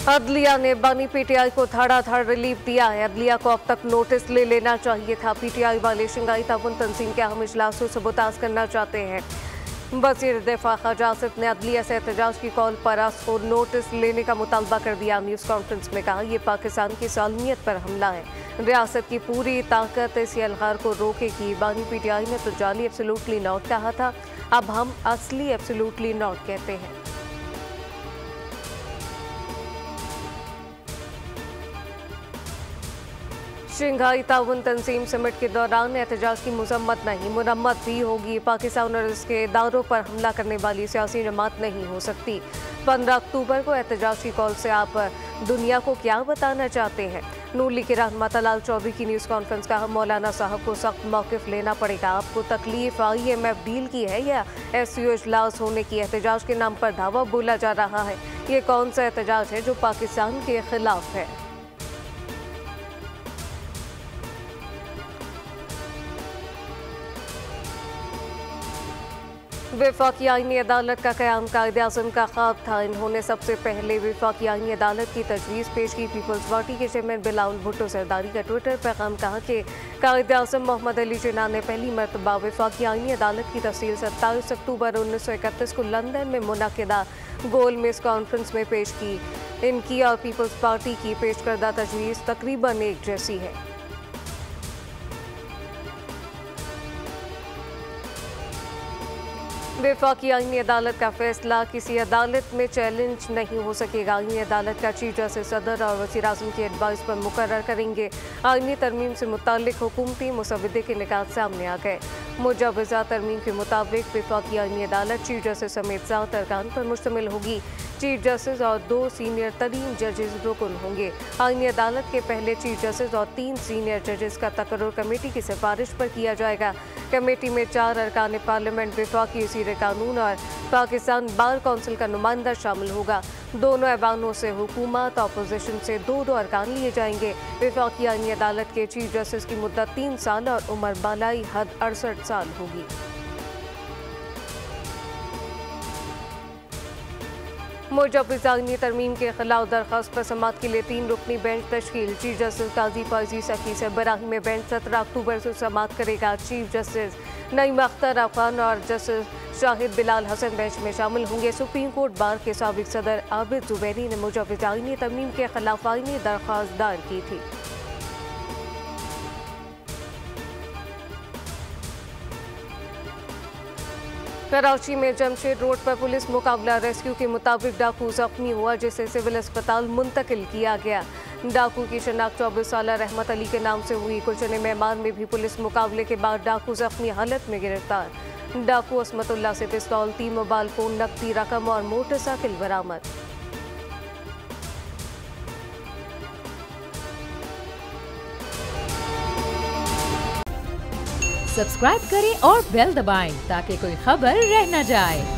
अदलिया ने बानी पीटीआई को धड़ाधड़ रिलीफ दिया है। अदलिया को अब तक नोटिस ले लेना चाहिए था। पीटीआई वाले शंघाई ताउन तंजीम के अहम इजलास को सबूताज करना चाहते हैं। वज़ीर दिफा ख्वाजा आसिफ ने अदलिया से एहतजाज की कॉल पर आज को नोटिस लेने का मुतालबा कर दिया। न्यूज़ कॉन्फ्रेंस में कहा, यह पाकिस्तान की सालमियत पर हमला है। रियासत की पूरी ताकत इस यलगार को रोकेगी। बानी पीटीआई ने तो जाली एब्सोल्युटली नॉट कहा था, अब हम असली एब्सोल्युटली नॉट कहते हैं। शंघाई ताउन तंजीम समिट के दौरान एहतजाज की मजम्मत नहीं, मुरम्मत भी होगी। पाकिस्तान और इसके इदारों पर हमला करने वाली सियासी जमात नहीं हो सकती। 15 अक्टूबर को एहतजाज की कॉल से आप दुनिया को क्या बताना चाहते हैं? नून लीग के रहनुमा तलाल चौधरी की न्यूज़ कॉन्फ्रेंस का मौलाना साहब को सख्त मौक़िफ़ लेना पड़ेगा। आपको तकलीफ IMF डील की है या SCO इजलास होने की? एहतजाज के नाम पर दावा बोला जा रहा है। ये कौन सा एहतजाज है जो पाकिस्तान के खिलाफ है? वफाकी आईनी अदालत का क़याम कायद-ए-आज़म का ख्वाब था। इन्होंने सबसे पहले वफाकी आईनी अदालत की तजवीज़ पेश की। पीपल्स पार्टी के चेयरमैन बिलावल भुट्टो सरदारी का ट्विटर पैगाम कहा कि कायद-ए-आज़म मोहम्मद अली जिन्ना ने पहली मरतबा वफाकी आईनी अदालत की तफसील 27 अक्टूबर 1931 को लंदन में मुनक़िदा गोल मेज़ कॉन्फ्रेंस में पेश की। इनकी और पीपल्स पार्टी की पेश करदा तजवीज़ तकरीबन एक जैसी है। वफाकी आईनी अदालत का फैसला किसी अदालत में चैलेंज नहीं हो सकेगा। आईनी अदालत का चीफ जस्टिस सदर और वज़ीर-ए-आज़म की एडवाइस पर मुकर्रर करेंगे। आईनी तरमीम से मुताल्लिक हुकूमती मुसव्विदे के निकात सामने आ गए। मुजव्वज़ा तरमीम के मुताबिक वफाकी आईनी अदालत चीफ जस्टिस समेत 7 अरकान पर मुश्तमिल होगी। चीफ जस्टिस और 2 सीनियर तरीन जजेस रुकन होंगे। आईनी अदालत के पहले चीफ जस्टिस और 3 सीनियर जजेस का तकर्रुर कमेटी की सिफारिश पर किया जाएगा। कमेटी में 4 अरकान पार्लियामेंट, वफाकी वज़ीर कानून और पाकिस्तान बार कौंसिल का नुमाइंदा शामिल होगा। दोनों ऐवानों से हुकूमत अपोजिशन से 2-2 अरकान लिए जाएंगे। वफाकी आईनी अदालत के चीफ जस्टिस की मुद्दत 3 साल और उम्र बालाई हद 68 साल होगी। मुजव्वज़ा आईनी तरमीम के खिलाफ दरख्वास्त पर समाअत के लिए 3 रुकनी बेंच तश्कील। चीफ जस्टिस काजी फौजी सखी सरबराही में बेंच 17 अक्टूबर से समाअत करेगा। चीफ जस्टिस नईम अख्तर अफगान और जस्टिस शाहिद बिलाल हसन बेंच में शामिल होंगे। सुप्रीम कोर्ट बार के साबिक सदर आबिद जुबैरी ने मुजव्वज़ा आईनी तरमीम के खिलाफ आईनी दरख्वास्त दायर की थी। कराची में जमशेद रोड पर पुलिस मुकाबला रेस्क्यू के मुताबिक डाकू जख्मी हुआ, जिसे सिविल अस्पताल मुंतकिल किया गया। डाकू की शनाख्त 24 साल रहमत अली के नाम से हुई। गुलशन मेहमान में भी पुलिस मुकाबले के बाद डाकू जख्मी हालत में गिरफ्तार। डाकू असमतुल्ला से पिस्तौल, 3 मोबाइल फोन, नकदी रकम और मोटरसाइकिल बरामद। सब्सक्राइब करें और बेल दबाएं ताकि कोई खबर रह न जाए।